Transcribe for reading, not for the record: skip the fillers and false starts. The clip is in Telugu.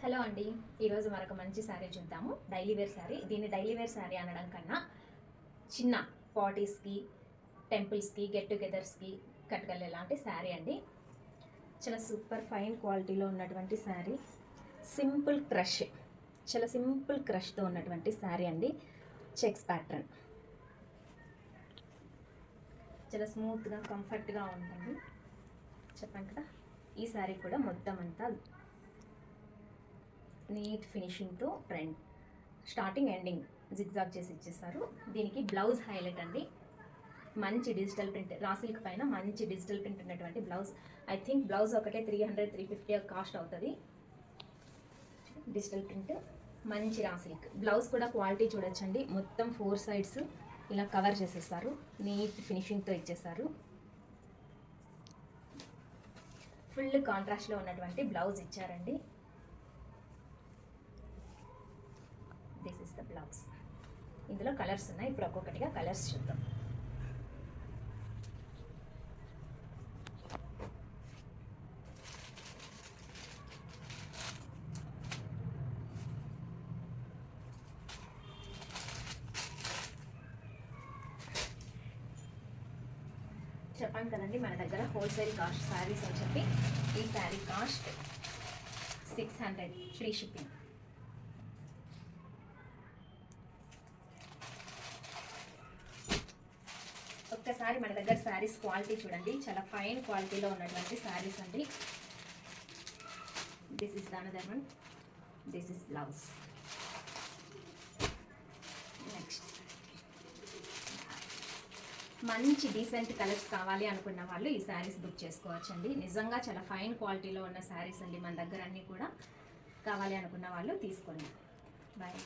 హలో అండి, ఈరోజు మరొక మంచి శారీ చూద్దాము. Daily wear sari. దీన్ని డైలీ వేర్ శారీ అనడం కన్నా చిన్న పార్టీస్కి, టెంపుల్స్కి, గెట్ టుగెదర్స్కి కట్టుకెళ్ళే లాంటి శారీ అండి. చాలా సూపర్ ఫైన్ క్వాలిటీలో ఉన్నటువంటి శారీ. సింపుల్ క్రష్, చాలా సింపుల్ క్రష్తో ఉన్నటువంటి శారీ అండి. చెక్స్ ప్యాటర్న్ చాలా స్మూత్గా కంఫర్ట్గా ఉంటుంది. చెప్పాను కదా, ఈ శారీ కూడా మొత్తం అంతా నీట్ ఫినిషింగ్తో ఫ్రంట్ స్టార్టింగ్ ఎండింగ్ జిగ్జాగ్ చేసి ఇచ్చేస్తారు. దీనికి బ్లౌజ్ హైలైట్ అండి. మంచి డిజిటల్ ప్రింట్, రా సిల్క్ పైన మంచి డిజిటల్ ప్రింట్ ఉన్నటువంటి బ్లౌజ్. ఐ థింక్ బ్లౌజ్ ఒకటే 300-350 కాస్ట్ అవుతుంది. డిజిటల్ ప్రింట్, మంచి రా సిల్క్. బ్లౌజ్ కూడా క్వాలిటీ చూడొచ్చండి. మొత్తం 4 సైడ్స్ ఇలా కవర్ చేసేస్తారు. నీట్ ఫినిషింగ్తో ఇచ్చేస్తారు. ఫుల్ కాంట్రాస్ట్లో ఉన్నటువంటి బ్లౌజ్ ఇచ్చారండి. This is the blouse. ఇందులో కలర్స్ ఉన్నాయి. ఇప్పుడు ఒక్కొక్కటిగా కలర్స్ చూద్దాం. చెప్పాను కదండి, మన దగ్గర హోల్సేల్ కాస్ట్ శారీస్ అని చెప్పి. ఈ శారీ కాస్ట్ 600 ఫ్రీ షిప్పింగ్. ఒక్కసారి మన దగ్గర శారీస్ క్వాలిటీ చూడండి. చాలా ఫైన్ క్వాలిటీలో ఉన్నటువంటి శారీస్ అండి. This is another one. This is blouse. Next మంచి డీసెంట్ కలర్స్ కావాలి అనుకున్న వాళ్ళు ఈ శారీస్ బుక్ చేసుకోవచ్చండి. నిజంగా చాలా ఫైన్ క్వాలిటీలో ఉన్న శారీస్ అండి మన దగ్గర అన్నీ కూడా. కావాలి అనుకున్న వాళ్ళు తీసుకోండి. బాయ్.